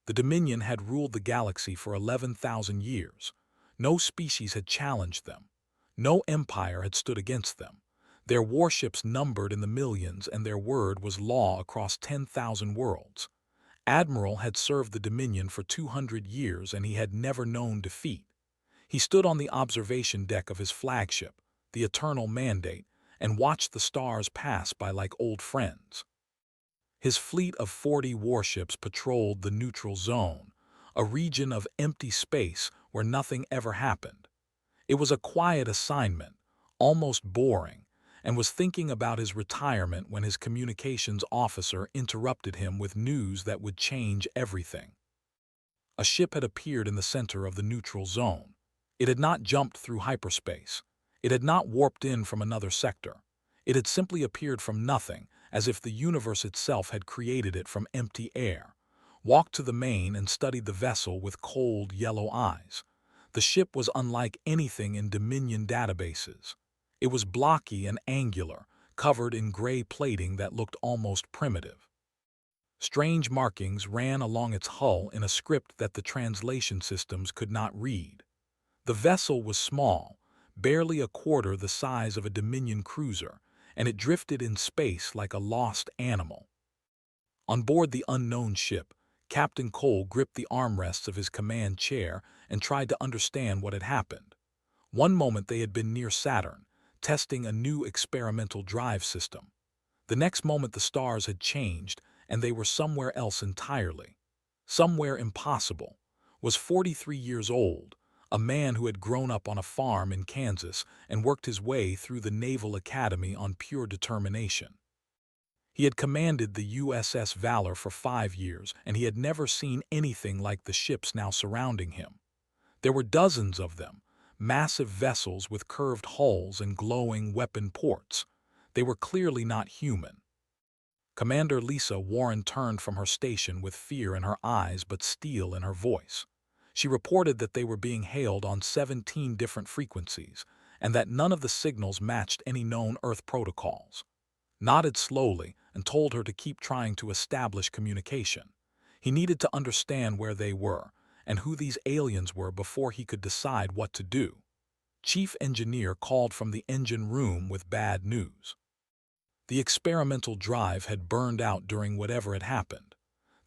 The Dominion had ruled the galaxy for 11,000 years. No species had challenged them. No empire had stood against them. Their warships numbered in the millions, and their word was law across 10,000 worlds. Admiral had served the Dominion for 200 years, and he had never known defeat. He stood on the observation deck of his flagship, the Eternal Mandate, and watched the stars pass by like old friends. His fleet of 40 warships patrolled the neutral zone, a region of empty space where nothing ever happened. It was a quiet assignment, almost boring, and was thinking about his retirement when his communications officer interrupted him with news that would change everything. A ship had appeared in the center of the neutral zone. It had not jumped through hyperspace. It had not warped in from another sector. It had simply appeared from nothing, as if the universe itself had created it from empty air. Walked to the main and studied the vessel with cold, yellow eyes. The ship was unlike anything in Dominion databases. It was blocky and angular, covered in gray plating that looked almost primitive. Strange markings ran along its hull in a script that the translation systems could not read. The vessel was small, barely a quarter the size of a Dominion cruiser, and it drifted in space like a lost animal. On board the unknown ship, Captain Cole gripped the armrests of his command chair and tried to understand what had happened. One moment they had been near Saturn, testing a new experimental drive system. The next moment the stars had changed, and they were somewhere else entirely. Somewhere impossible. Was 43 years old, a man who had grown up on a farm in Kansas and worked his way through the Naval Academy on pure determination. He had commanded the USS Valor for 5 years, and he had never seen anything like the ships now surrounding him. There were dozens of them, massive vessels with curved hulls and glowing weapon ports. They were clearly not human. Commander Lisa Warren turned from her station with fear in her eyes but steel in her voice. She reported that they were being hailed on 17 different frequencies, and that none of the signals matched any known Earth protocols. Nodded slowly and told her to keep trying to establish communication. He needed to understand where they were and who these aliens were before he could decide what to do. Chief Engineer called from the engine room with bad news. The experimental drive had burned out during whatever had happened.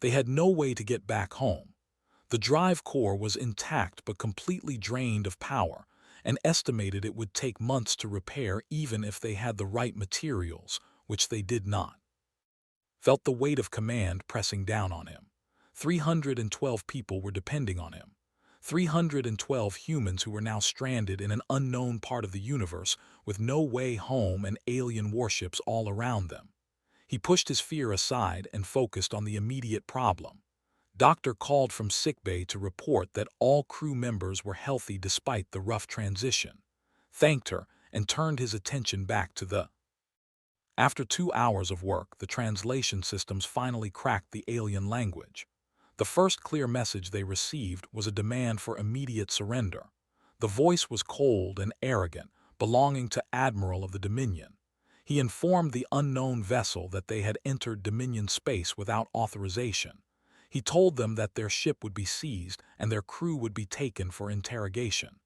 They had no way to get back home. The drive core was intact but completely drained of power, and estimated it would take months to repair even if they had the right materials, which they did not. Felt the weight of command pressing down on him. 312 people were depending on him. 312 humans who were now stranded in an unknown part of the universe with no way home and alien warships all around them. He pushed his fear aside and focused on the immediate problem. Doctor called from sickbay to report that all crew members were healthy despite the rough transition. Thanked her and turned his attention back to the... After 2 hours of work, the translation systems finally cracked the alien language. The first clear message they received was a demand for immediate surrender. The voice was cold and arrogant, belonging to Admiral of the Dominion. He informed the unknown vessel that they had entered Dominion space without authorization. He told them that their ship would be seized and their crew would be taken for interrogation.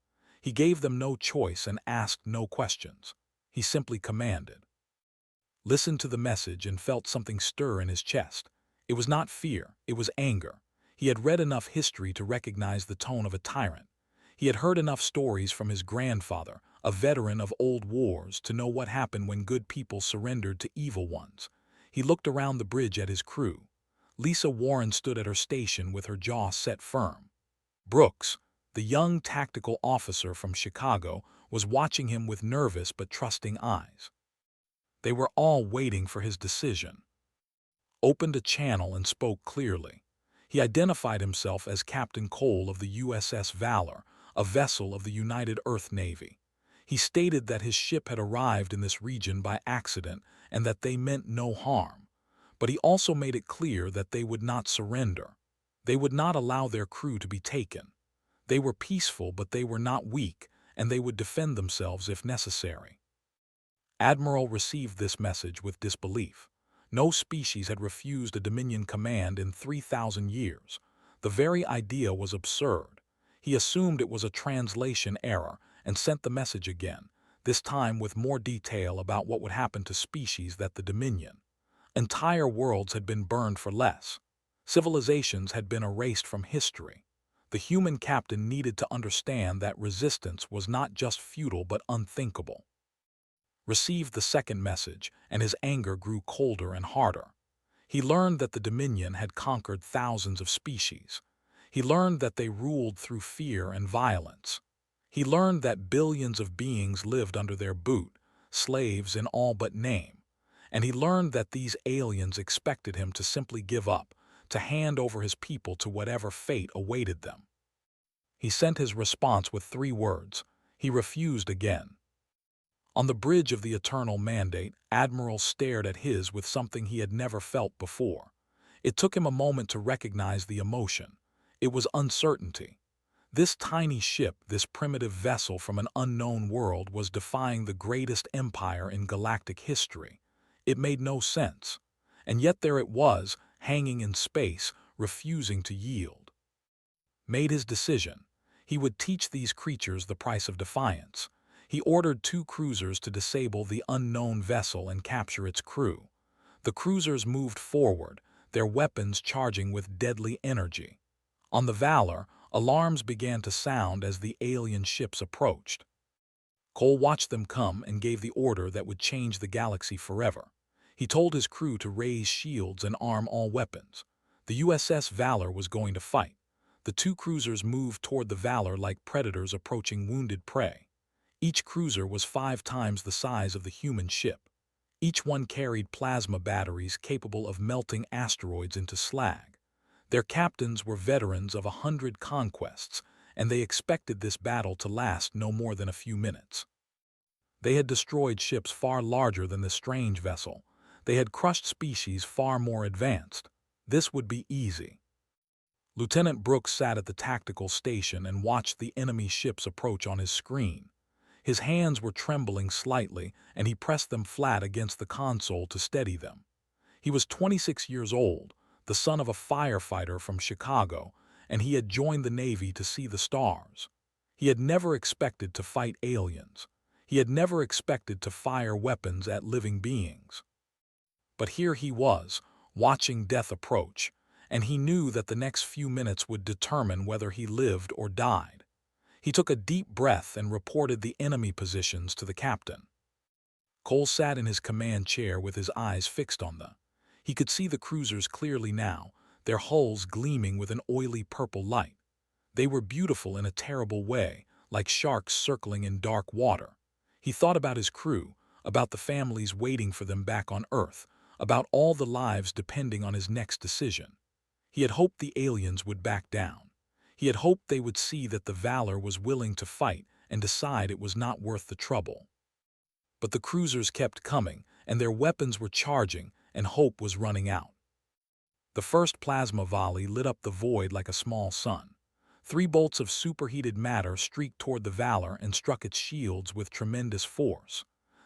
He gave them no choice and asked no questions. He simply commanded. Listened to the message and felt something stir in his chest. It was not fear, it was anger. He had read enough history to recognize the tone of a tyrant. He had heard enough stories from his grandfather, a veteran of old wars, to know what happened when good people surrendered to evil ones. He looked around the bridge at his crew. Lisa Warren stood at her station with her jaw set firm. Brooks, the young tactical officer from Chicago, was watching him with nervous but trusting eyes. They were all waiting for his decision. Opened a channel and spoke clearly. He identified himself as Captain Cole of the USS Valor, a vessel of the United Earth Navy. He stated that his ship had arrived in this region by accident and that they meant no harm. But he also made it clear that they would not surrender. They would not allow their crew to be taken. They were peaceful, but they were not weak, and they would defend themselves if necessary. Admiral received this message with disbelief. No species had refused a Dominion command in 3,000 years. The very idea was absurd. He assumed it was a translation error and sent the message again, this time with more detail about what would happen to species that the Dominion. Entire worlds had been burned for less. Civilizations had been erased from history. The human captain needed to understand that resistance was not just futile but unthinkable. Received the second message, and his anger grew colder and harder. He learned that the Dominion had conquered thousands of species. He learned that they ruled through fear and violence. He learned that billions of beings lived under their boot, slaves in all but name. And he learned that these aliens expected him to simply give up, to hand over his people to whatever fate awaited them. He sent his response with 3 words. He refused again. On the bridge of the Eternal Mandate, Admiral stared at his with something he had never felt before. It took him a moment to recognize the emotion. It was uncertainty. This tiny ship, this primitive vessel from an unknown world, was defying the greatest empire in galactic history. It made no sense. And yet there it was, hanging in space, refusing to yield. Made his decision. He would teach these creatures the price of defiance. He ordered 2 cruisers to disable the unknown vessel and capture its crew. The cruisers moved forward, their weapons charging with deadly energy. On the Valor, alarms began to sound as the alien ships approached. Cole watched them come and gave the order that would change the galaxy forever. He told his crew to raise shields and arm all weapons. The USS Valor was going to fight. The 2 cruisers moved toward the Valor like predators approaching wounded prey. Each cruiser was 5 times the size of the human ship. Each one carried plasma batteries capable of melting asteroids into slag. Their captains were veterans of 100 conquests, and they expected this battle to last no more than a few minutes. They had destroyed ships far larger than the strange vessel. They had crushed species far more advanced. This would be easy. Lieutenant Brooks sat at the tactical station and watched the enemy ships approach on his screen. His hands were trembling slightly, and he pressed them flat against the console to steady them. He was 26 years old, the son of a firefighter from Chicago, and he had joined the Navy to see the stars. He had never expected to fight aliens. He had never expected to fire weapons at living beings. But here he was, watching death approach, and he knew that the next few minutes would determine whether he lived or died. He took a deep breath and reported the enemy positions to the captain. Cole sat in his command chair with his eyes fixed on them. He could see the cruisers clearly now, their hulls gleaming with an oily purple light. They were beautiful in a terrible way, like sharks circling in dark water. He thought about his crew, about the families waiting for them back on Earth, about all the lives depending on his next decision. He had hoped the aliens would back down. He had hoped they would see that the Valor was willing to fight and decide it was not worth the trouble. But the cruisers kept coming, and their weapons were charging, and hope was running out. The first plasma volley lit up the void like a small sun. 3 bolts of superheated matter streaked toward the Valor and struck its shields with tremendous force.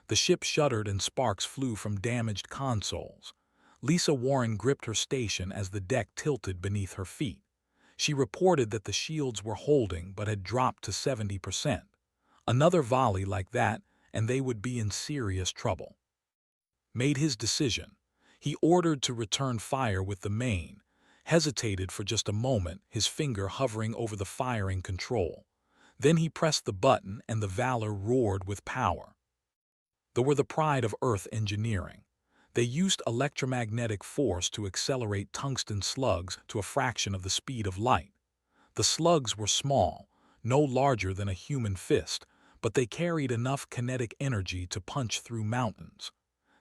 The ship shuddered and sparks flew from damaged consoles. Lisa Warren gripped her station as the deck tilted beneath her feet. She reported that the shields were holding but had dropped to 70%. Another volley like that, and they would be in serious trouble. Made his decision. He ordered to return fire with the main, hesitated for just a moment, his finger hovering over the firing control. Then he pressed the button and the Valor roared with power. They were the pride of Earth engineering. They used electromagnetic force to accelerate tungsten slugs to a fraction of the speed of light. The slugs were small, no larger than a human fist, but they carried enough kinetic energy to punch through mountains.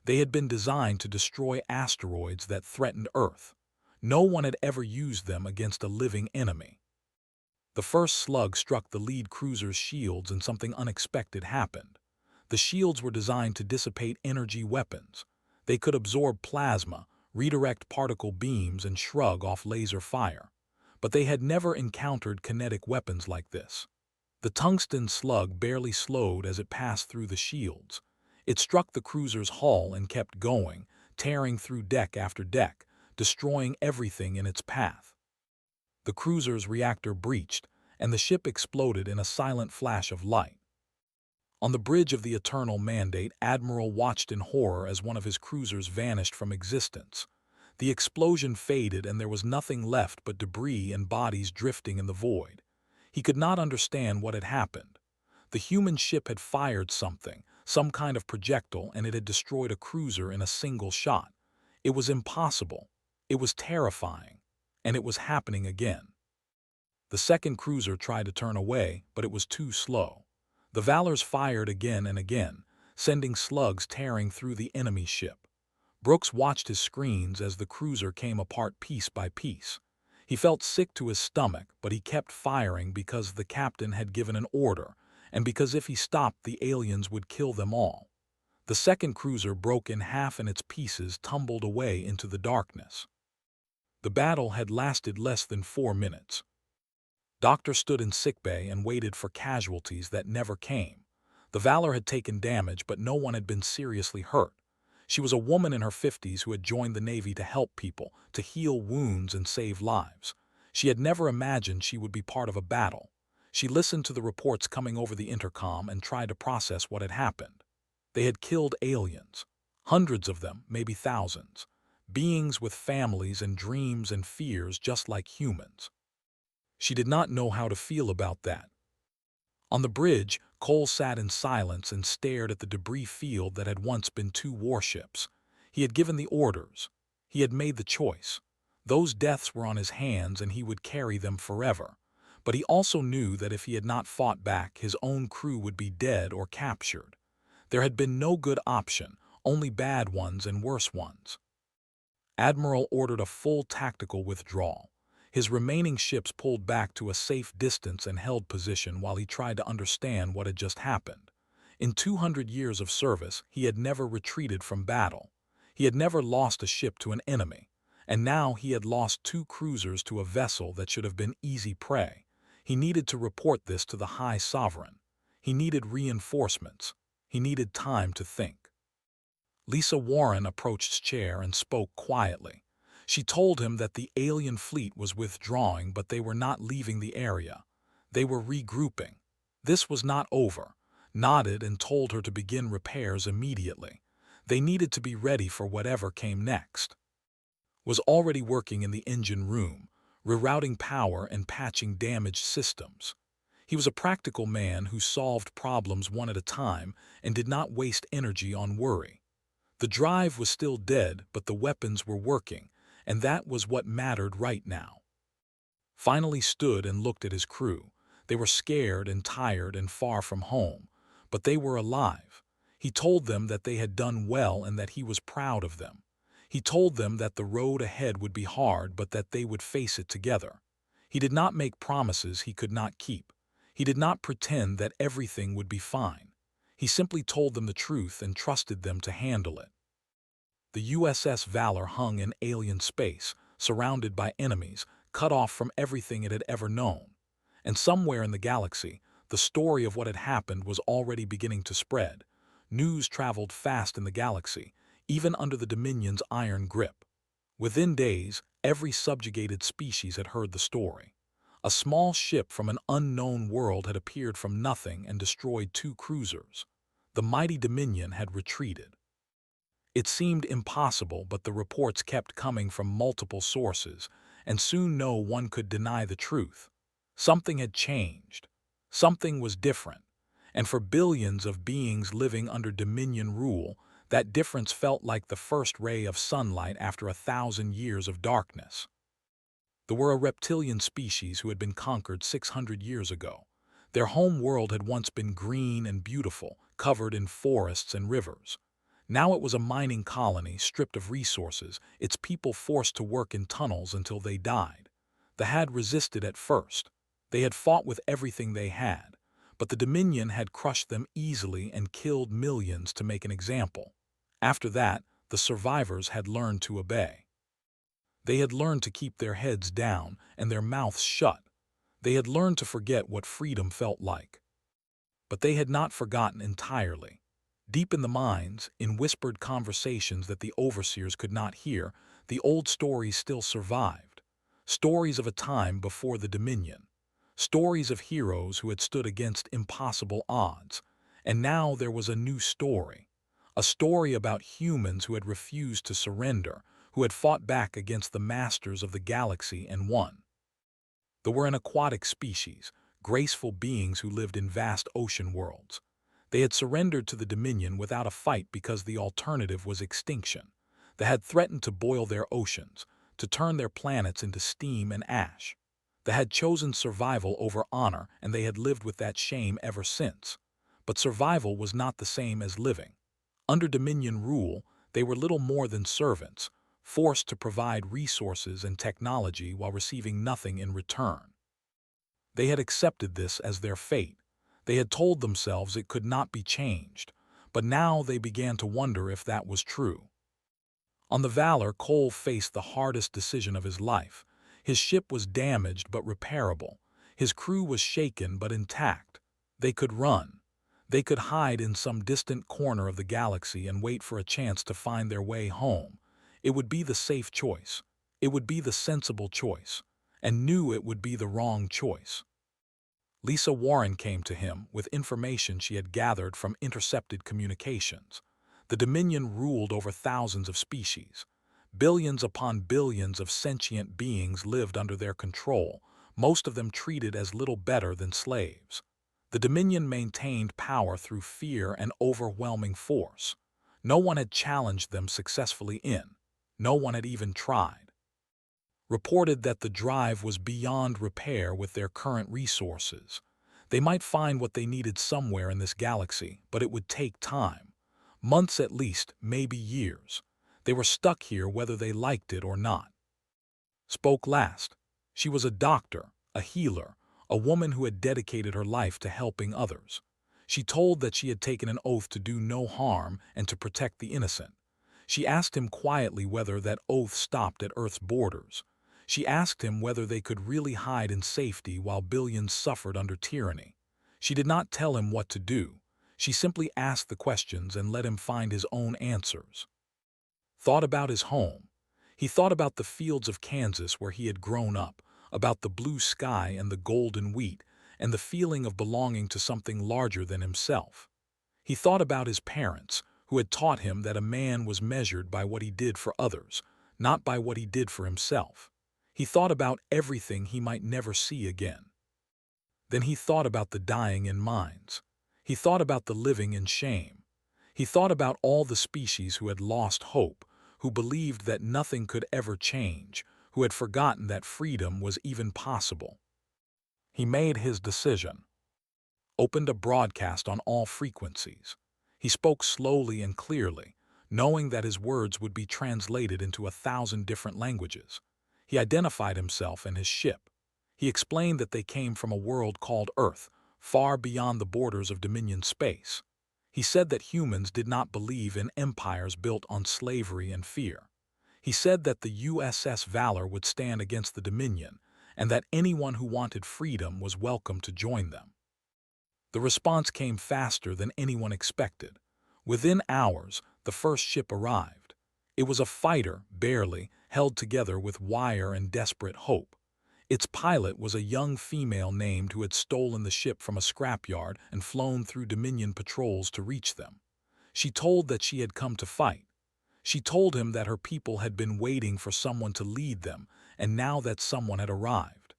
They had been designed to destroy asteroids that threatened Earth. No one had ever used them against a living enemy. The first slug struck the lead cruiser's shields and something unexpected happened. The shields were designed to dissipate energy weapons. They could absorb plasma, redirect particle beams, and shrug off laser fire. But they had never encountered kinetic weapons like this. The tungsten slug barely slowed as it passed through the shields. It struck the cruiser's hull and kept going, tearing through deck after deck, destroying everything in its path. The cruiser's reactor breached, and the ship exploded in a silent flash of light. On the bridge of the Eternal Mandate, Admiral watched in horror as one of his cruisers vanished from existence. The explosion faded and there was nothing left but debris and bodies drifting in the void. He could not understand what had happened. The human ship had fired something, some kind of projectile, and it had destroyed a cruiser in a single shot. It was impossible. It was terrifying. And it was happening again. The second cruiser tried to turn away, but it was too slow. The Valors fired again and again, sending slugs tearing through the enemy ship. Brooks watched his screens as the cruiser came apart piece by piece. He felt sick to his stomach, but he kept firing because the captain had given an order, and because if he stopped, the aliens would kill them all. The second cruiser broke in half and its pieces tumbled away into the darkness. The battle had lasted less than 4 minutes. Doctor stood in sickbay and waited for casualties that never came. The Valor had taken damage, but no one had been seriously hurt. She was a woman in her 50s who had joined the Navy to help people, to heal wounds and save lives. She had never imagined she would be part of a battle. She listened to the reports coming over the intercom and tried to process what had happened. They had killed aliens. Hundreds of them, maybe thousands. Beings with families and dreams and fears just like humans. She did not know how to feel about that. On the bridge, Cole sat in silence and stared at the debris field that had once been 2 warships. He had given the orders. He had made the choice. Those deaths were on his hands and he would carry them forever. But he also knew that if he had not fought back, his own crew would be dead or captured. There had been no good option, only bad ones and worse ones. Admiral ordered a full tactical withdrawal. His remaining ships pulled back to a safe distance and held position while he tried to understand what had just happened. In 200 years of service, he had never retreated from battle. He had never lost a ship to an enemy. And now he had lost 2 cruisers to a vessel that should have been easy prey. He needed to report this to the High Sovereign. He needed reinforcements. He needed time to think. Lisa Warren approached Chair and spoke quietly. She told him that the alien fleet was withdrawing, but they were not leaving the area. They were regrouping. This was not over. Nodded and told her to begin repairs immediately. They needed to be ready for whatever came next. Was already working in the engine room, rerouting power and patching damaged systems. He was a practical man who solved problems one at a time and did not waste energy on worry. The drive was still dead, but the weapons were working, and that was what mattered right now. Finally stood and looked at his crew. They were scared and tired and far from home, but they were alive. He told them that they had done well and that he was proud of them. He told them that the road ahead would be hard, but that they would face it together. He did not make promises he could not keep. He did not pretend that everything would be fine. He simply told them the truth and trusted them to handle it. The USS Valor hung in alien space, surrounded by enemies, cut off from everything it had ever known. And somewhere in the galaxy, the story of what had happened was already beginning to spread. News traveled fast in the galaxy, even under the Dominion's iron grip. Within days, every subjugated species had heard the story. A small ship from an unknown world had appeared from nothing and destroyed 2 cruisers. The mighty Dominion had retreated. It seemed impossible, but the reports kept coming from multiple sources, and soon no one could deny the truth. Something had changed. Something was different. And for billions of beings living under Dominion rule, that difference felt like the first ray of sunlight after 1,000 years of darkness. There were a reptilian species who had been conquered 600 years ago. Their home world had once been green and beautiful, covered in forests and rivers. Now it was a mining colony stripped of resources, its people forced to work in tunnels until they died. The had resisted at first. They had fought with everything they had, but the Dominion had crushed them easily and killed millions to make an example. After that, the survivors had learned to obey. They had learned to keep their heads down and their mouths shut. They had learned to forget what freedom felt like. But they had not forgotten entirely. Deep in the mines, in whispered conversations that the overseers could not hear, the old stories still survived. Stories of a time before the Dominion. Stories of heroes who had stood against impossible odds. And now there was a new story. A story about humans who had refused to surrender, who had fought back against the masters of the galaxy and won. They were an aquatic species, graceful beings who lived in vast ocean worlds. They had surrendered to the Dominion without a fight because the alternative was extinction. They had threatened to boil their oceans, to turn their planets into steam and ash. They had chosen survival over honor, and they had lived with that shame ever since. But survival was not the same as living. Under Dominion rule, they were little more than servants, forced to provide resources and technology while receiving nothing in return. They had accepted this as their fate. They had told themselves it could not be changed, but now they began to wonder if that was true. On the Valor, Cole faced the hardest decision of his life. His ship was damaged but repairable. His crew was shaken but intact. They could run. They could hide in some distant corner of the galaxy and wait for a chance to find their way home. It would be the safe choice. It would be the sensible choice, and knew it would be the wrong choice. Lisa Warren came to him with information she had gathered from intercepted communications. The Dominion ruled over thousands of species. Billions upon billions of sentient beings lived under their control, most of them treated as little better than slaves. The Dominion maintained power through fear and overwhelming force. No one had challenged them successfully no one had even tried. Reported that the drive was beyond repair with their current resources. They might find what they needed somewhere in this galaxy, but it would take time. Months at least, maybe years. They were stuck here whether they liked it or not. Spoke last. She was a doctor, a healer, a woman who had dedicated her life to helping others. She told that she had taken an oath to do no harm and to protect the innocent. She asked him quietly whether that oath stopped at Earth's borders. She asked him whether they could really hide in safety while billions suffered under tyranny. She did not tell him what to do. She simply asked the questions and let him find his own answers. Thought about his home. He thought about the fields of Kansas where he had grown up, about the blue sky and the golden wheat, and the feeling of belonging to something larger than himself. He thought about his parents, who had taught him that a man was measured by what he did for others, not by what he did for himself. He thought about everything he might never see again. Then he thought about the dying in mines. He thought about the living in shame. He thought about all the species who had lost hope, who believed that nothing could ever change, who had forgotten that freedom was even possible. He made his decision. Opened a broadcast on all frequencies. He spoke slowly and clearly, knowing that his words would be translated into 1,000 different languages. He identified himself and his ship. He explained that they came from a world called Earth, far beyond the borders of Dominion space. He said that humans did not believe in empires built on slavery and fear. He said that the USS Valor would stand against the Dominion, and that anyone who wanted freedom was welcome to join them. The response came faster than anyone expected. Within hours, the first ship arrived. It was a fighter, barely, held together with wire and desperate hope. Its pilot was a young female named who had stolen the ship from a scrapyard and flown through Dominion patrols to reach them. She told that she had come to fight. She told him that her people had been waiting for someone to lead them, and now that someone had arrived.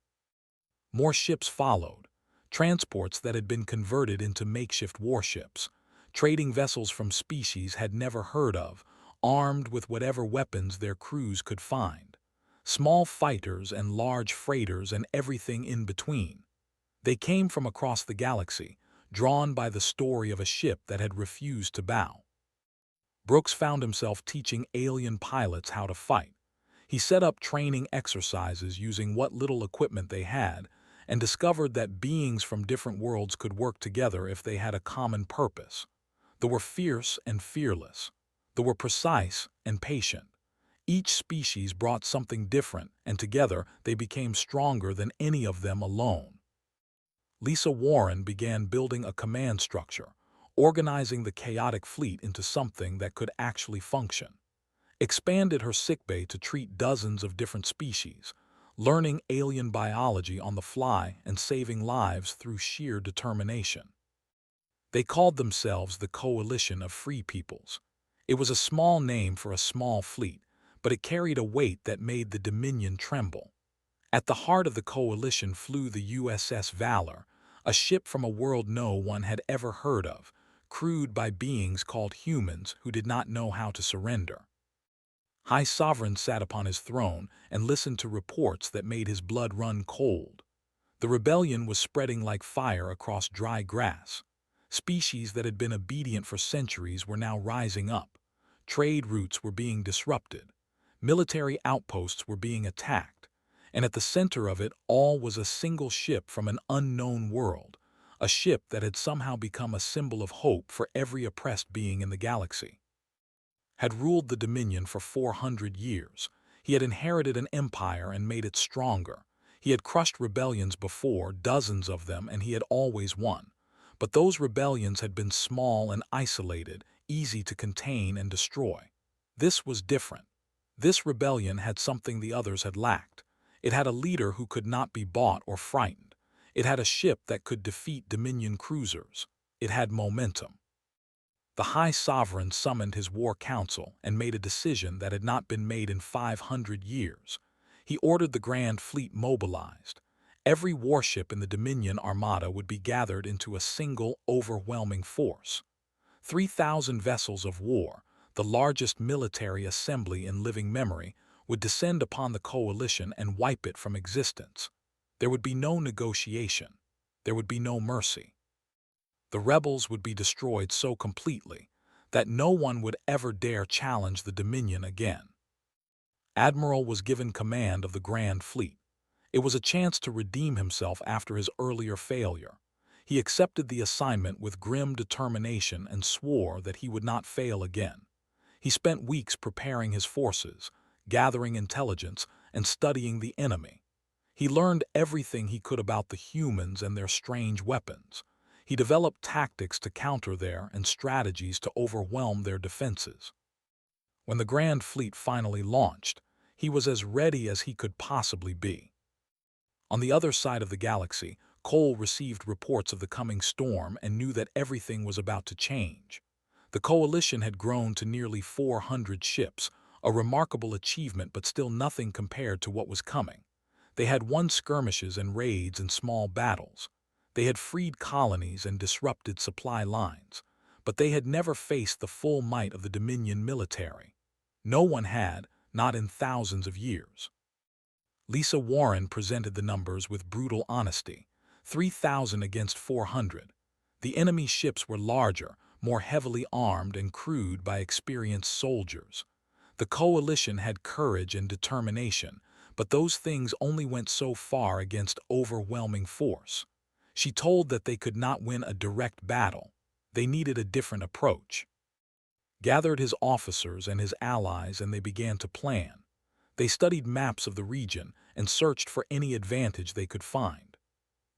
More ships followed, transports that had been converted into makeshift warships, trading vessels from species had never heard of, armed with whatever weapons their crews could find. Small fighters and large freighters and everything in between. They came from across the galaxy, drawn by the story of a ship that had refused to bow. Brooks found himself teaching alien pilots how to fight. He set up training exercises using what little equipment they had, and discovered that beings from different worlds could work together if they had a common purpose. They were fierce and fearless. They were precise and patient. Each species brought something different, and together they became stronger than any of them alone. Lisa Warren began building a command structure, organizing the chaotic fleet into something that could actually function. Expanded her sickbay to treat dozens of different species, learning alien biology on the fly and saving lives through sheer determination. They called themselves the Coalition of Free Peoples. It was a small name for a small fleet, but it carried a weight that made the Dominion tremble. At the heart of the coalition flew the USS Valor, a ship from a world no one had ever heard of, crewed by beings called humans who did not know how to surrender. High Sovereign sat upon his throne and listened to reports that made his blood run cold. The rebellion was spreading like fire across dry grass. Species that had been obedient for centuries were now rising up. Trade routes were being disrupted. Military outposts were being attacked. And at the center of it all was a single ship from an unknown world, a ship that had somehow become a symbol of hope for every oppressed being in the galaxy. Had ruled the Dominion for 400 years. He had inherited an empire and made it stronger. He had crushed rebellions before, dozens of them, and he had always won. But those rebellions had been small and isolated, easy to contain and destroy. This was different. This rebellion had something the others had lacked. It had a leader who could not be bought or frightened. It had a ship that could defeat Dominion cruisers. It had momentum. The High Sovereign summoned his war council and made a decision that had not been made in 500 years. He ordered the Grand Fleet mobilized. Every warship in the Dominion Armada would be gathered into a single, overwhelming force. 3,000 vessels of war, the largest military assembly in living memory, would descend upon the coalition and wipe it from existence. There would be no negotiation. There would be no mercy. The rebels would be destroyed so completely that no one would ever dare challenge the Dominion again. Admiral was given command of the Grand Fleet. It was a chance to redeem himself after his earlier failure. He accepted the assignment with grim determination and swore that he would not fail again. He spent weeks preparing his forces, gathering intelligence, and studying the enemy. He learned everything he could about the humans and their strange weapons. He developed tactics to counter their and strategies to overwhelm their defenses. When the Grand Fleet finally launched, he was as ready as he could possibly be. On the other side of the galaxy, Cole received reports of the coming storm and knew that everything was about to change. The coalition had grown to nearly 400 ships, a remarkable achievement but still nothing compared to what was coming. They had won skirmishes and raids and small battles. They had freed colonies and disrupted supply lines, but they had never faced the full might of the Dominion military. No one had, not in thousands of years. Lisa Warren presented the numbers with brutal honesty, 3,000 against 400. The enemy ships were larger, more heavily armed and crewed by experienced soldiers. The coalition had courage and determination, but those things only went so far against overwhelming force. She told that they could not win a direct battle. They needed a different approach. Gathered his officers and his allies and they began to plan. They studied maps of the region and searched for any advantage they could find.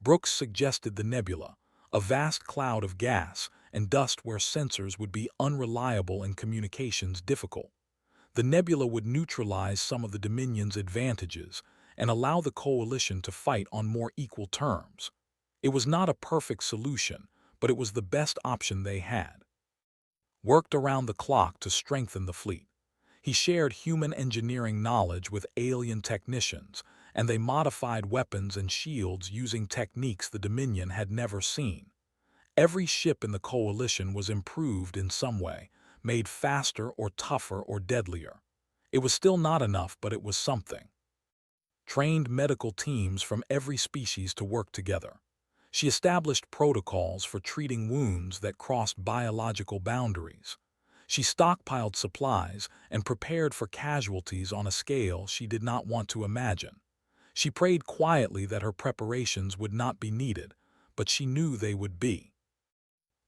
Brooks suggested the nebula, a vast cloud of gas and dust where sensors would be unreliable and communications difficult. The nebula would neutralize some of the Dominion's advantages and allow the coalition to fight on more equal terms. It was not a perfect solution, but it was the best option they had. Worked around the clock to strengthen the fleet. He shared human engineering knowledge with alien technicians, and they modified weapons and shields using techniques the Dominion had never seen. Every ship in the coalition was improved in some way, made faster or tougher or deadlier. It was still not enough, but it was something. Trained medical teams from every species to work together. She established protocols for treating wounds that crossed biological boundaries. She stockpiled supplies and prepared for casualties on a scale she did not want to imagine. She prayed quietly that her preparations would not be needed, but she knew they would be.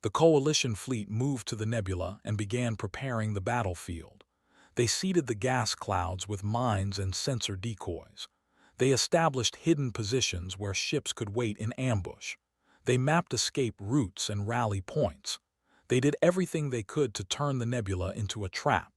The coalition fleet moved to the nebula and began preparing the battlefield. They seeded the gas clouds with mines and sensor decoys. They established hidden positions where ships could wait in ambush. They mapped escape routes and rally points. They did everything they could to turn the nebula into a trap.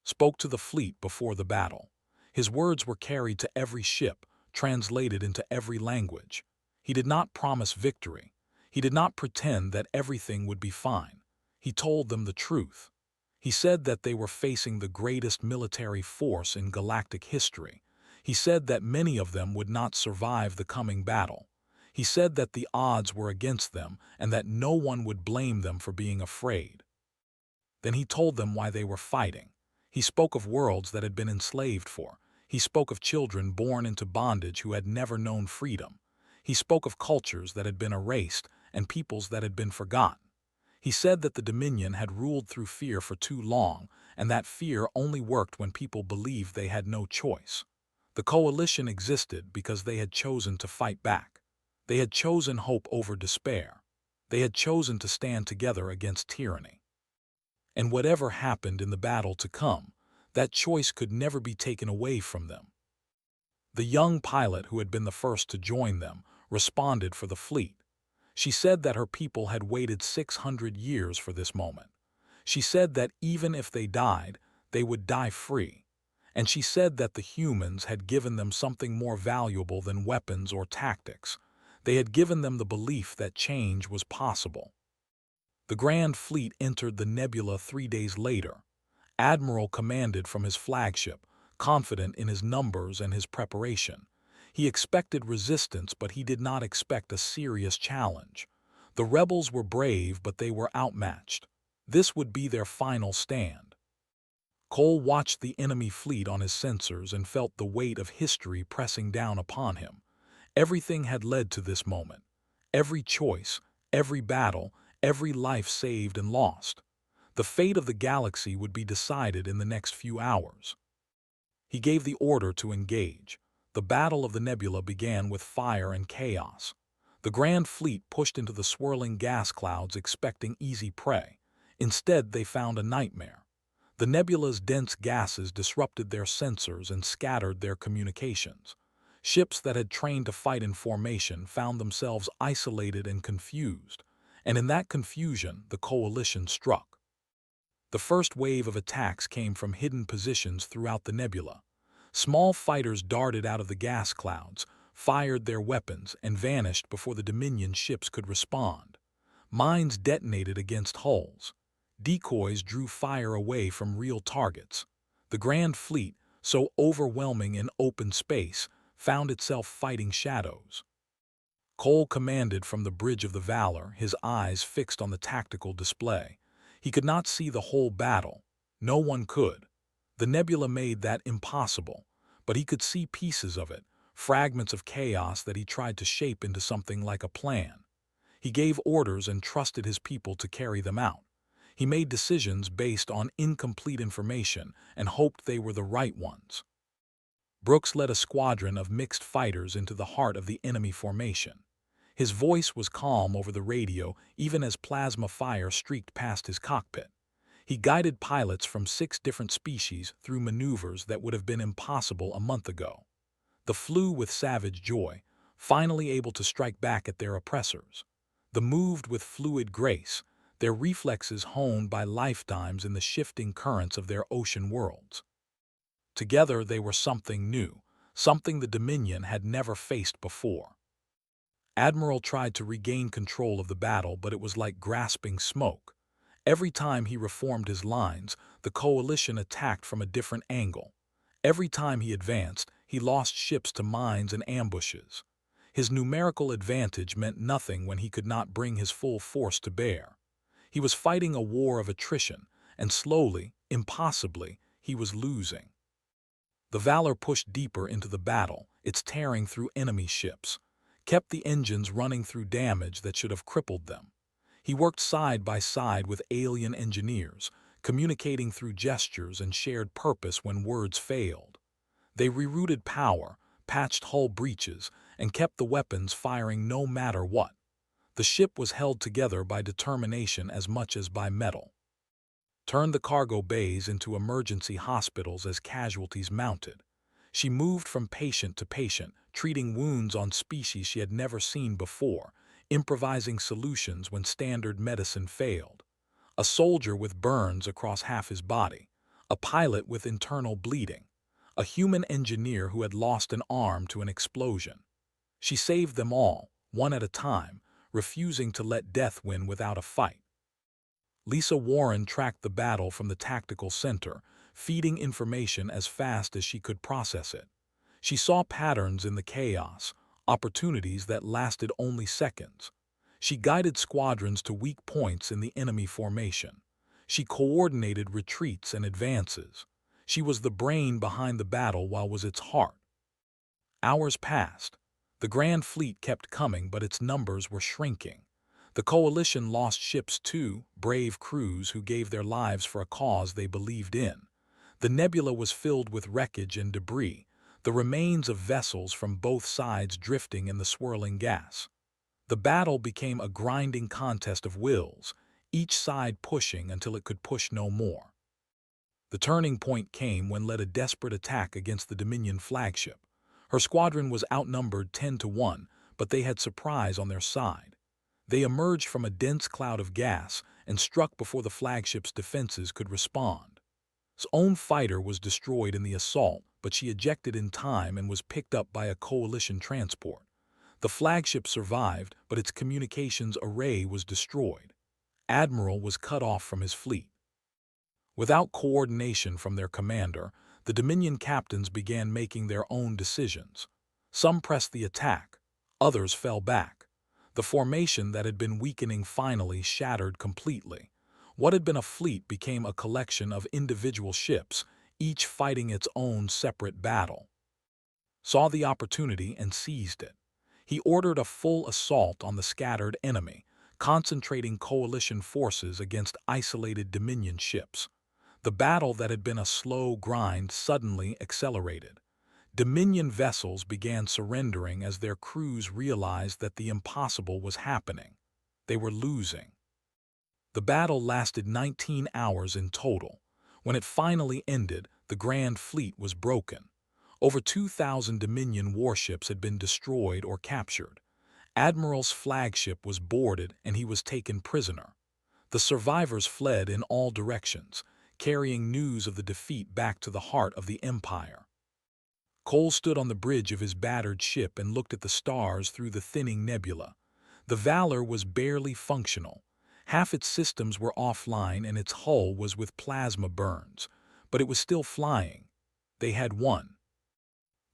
Spoke to the fleet before the battle. His words were carried to every ship, translated into every language. He did not promise victory. He did not pretend that everything would be fine. He told them the truth. He said that they were facing the greatest military force in galactic history. He said that many of them would not survive the coming battle. He said that the odds were against them and that no one would blame them for being afraid. Then he told them why they were fighting. He spoke of worlds that had been enslaved for. He spoke of children born into bondage who had never known freedom. He spoke of cultures that had been erased and peoples that had been forgotten. He said that the Dominion had ruled through fear for too long, and that fear only worked when people believed they had no choice. The coalition existed because they had chosen to fight back. They had chosen hope over despair. They had chosen to stand together against tyranny. And whatever happened in the battle to come, that choice could never be taken away from them. The young pilot who had been the first to join them responded for the fleet. She said that her people had waited 600 years for this moment. She said that even if they died, they would die free. And she said that the humans had given them something more valuable than weapons or tactics. They had given them the belief that change was possible. The Grand Fleet entered the nebula 3 days later. Admiral commanded from his flagship, confident in his numbers and his preparation. He expected resistance, but he did not expect a serious challenge. The rebels were brave, but they were outmatched. This would be their final stand. Cole watched the enemy fleet on his sensors and felt the weight of history pressing down upon him. Everything had led to this moment. Every choice, every battle, every life saved and lost. The fate of the galaxy would be decided in the next few hours. He gave the order to engage. The Battle of the Nebula began with fire and chaos. The Grand Fleet pushed into the swirling gas clouds expecting easy prey. Instead, they found a nightmare. The nebula's dense gases disrupted their sensors and scattered their communications. Ships that had trained to fight in formation found themselves isolated and confused. And in that confusion, the coalition struck. The first wave of attacks came from hidden positions throughout the nebula. Small fighters darted out of the gas clouds, fired their weapons, and vanished before the Dominion ships could respond. Mines detonated against hulls. Decoys drew fire away from real targets. The Grand Fleet, so overwhelming in open space, found itself fighting shadows. Cole commanded from the Bridge of the Valor, his eyes fixed on the tactical display. He could not see the whole battle. No one could. The nebula made that impossible, but he could see pieces of it, fragments of chaos that he tried to shape into something like a plan. He gave orders and trusted his people to carry them out. He made decisions based on incomplete information and hoped they were the right ones. Brooks led a squadron of mixed fighters into the heart of the enemy formation. His voice was calm over the radio even as plasma fire streaked past his cockpit. He guided pilots from 6 different species through maneuvers that would have been impossible a month ago. They flew with savage joy, finally able to strike back at their oppressors. They moved with fluid grace, their reflexes honed by lifetimes in the shifting currents of their ocean worlds. Together they were something new, something the Dominion had never faced before. Admiral tried to regain control of the battle, but it was like grasping smoke. Every time he reformed his lines, the coalition attacked from a different angle. Every time he advanced, he lost ships to mines and ambushes. His numerical advantage meant nothing when he could not bring his full force to bear. He was fighting a war of attrition, and slowly, impossibly, he was losing. The Valor pushed deeper into the battle, its tearing through enemy ships, kept the engines running through damage that should have crippled them. He worked side by side with alien engineers, communicating through gestures and shared purpose when words failed. They rerouted power, patched hull breaches, and kept the weapons firing no matter what. The ship was held together by determination as much as by metal. Turned the cargo bays into emergency hospitals as casualties mounted. She moved from patient to patient, treating wounds on species she had never seen before, improvising solutions when standard medicine failed. A soldier with burns across half his body, a pilot with internal bleeding, a human engineer who had lost an arm to an explosion. She saved them all, one at a time, refusing to let death win without a fight. Lisa Warren tracked the battle from the tactical center, feeding information as fast as she could process it. She saw patterns in the chaos, opportunities that lasted only seconds. She guided squadrons to weak points in the enemy formation. She coordinated retreats and advances. She was the brain behind the battle while was its heart. Hours passed. The Grand Fleet kept coming, but its numbers were shrinking. The Coalition lost ships too, brave crews who gave their lives for a cause they believed in. The nebula was filled with wreckage and debris, the remains of vessels from both sides drifting in the swirling gas. The battle became a grinding contest of wills, each side pushing until it could push no more. The turning point came when led a desperate attack against the Dominion flagship. Her squadron was outnumbered 10-1, but they had surprise on their side. They emerged from a dense cloud of gas and struck before the flagship's defenses could respond. Its own fighter was destroyed in the assault, but she ejected in time and was picked up by a Coalition transport. The flagship survived, but its communications array was destroyed. Admiral was cut off from his fleet. Without coordination from their commander, the Dominion captains began making their own decisions. Some pressed the attack, others fell back. The formation that had been weakening finally shattered completely. What had been a fleet became a collection of individual ships, each fighting its own separate battle. Saw the opportunity and seized it. He ordered a full assault on the scattered enemy, concentrating Coalition forces against isolated Dominion ships. The battle that had been a slow grind suddenly accelerated. Dominion vessels began surrendering as their crews realized that the impossible was happening. They were losing. The battle lasted 19 hours in total. When it finally ended, the Grand Fleet was broken. Over 2,000 Dominion warships had been destroyed or captured. Admiral's flagship was boarded and he was taken prisoner. The survivors fled in all directions, carrying news of the defeat back to the heart of the Empire. Cole stood on the bridge of his battered ship and looked at the stars through the thinning nebula. The Valor was barely functional. Half its systems were offline and its hull was with plasma burns, but it was still flying. They had won.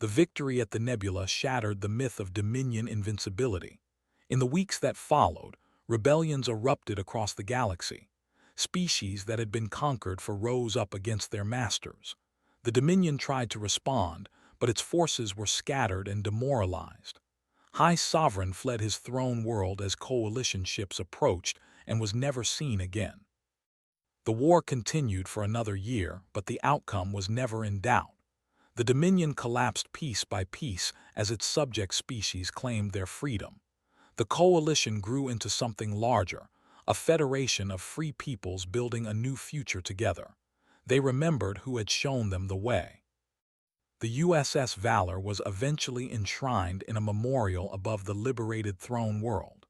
The victory at the nebula shattered the myth of Dominion invincibility. In the weeks that followed, rebellions erupted across the galaxy. Species that had been conquered rose up against their masters. The Dominion tried to respond, but its forces were scattered and demoralized. High Sovereign fled his throne world as Coalition ships approached and was never seen again. The war continued for another year, but the outcome was never in doubt. The Dominion collapsed piece by piece as its subject species claimed their freedom. The Coalition grew into something larger, a federation of free peoples building a new future together. They remembered who had shown them the way. The USS Valor was eventually enshrined in a memorial above the liberated throne world.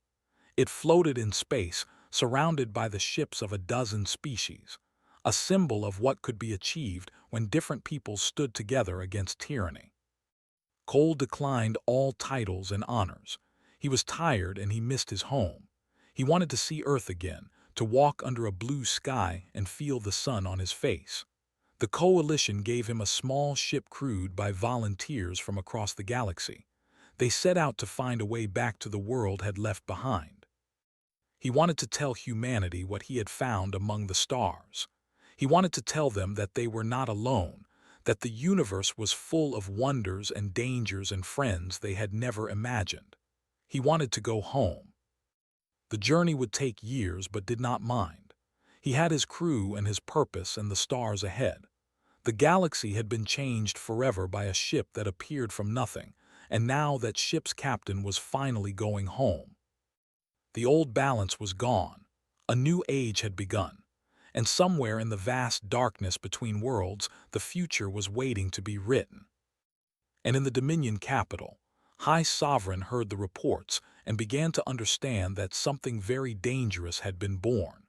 It floated in space, surrounded by the ships of a dozen species, a symbol of what could be achieved when different peoples stood together against tyranny. Cole declined all titles and honors. He was tired and he missed his home. He wanted to see Earth again, to walk under a blue sky and feel the sun on his face. The Coalition gave him a small ship crewed by volunteers from across the galaxy. They set out to find a way back to the world had left behind. He wanted to tell humanity what he had found among the stars. He wanted to tell them that they were not alone, that the universe was full of wonders and dangers and friends they had never imagined. He wanted to go home. The journey would take years but did not mind. He had his crew and his purpose and the stars ahead. The galaxy had been changed forever by a ship that appeared from nothing, and now that ship's captain was finally going home. The old balance was gone. A new age had begun. And somewhere in the vast darkness between worlds, the future was waiting to be written. And in the Dominion capital, High Sovereign heard the reports and began to understand that something very dangerous had been born.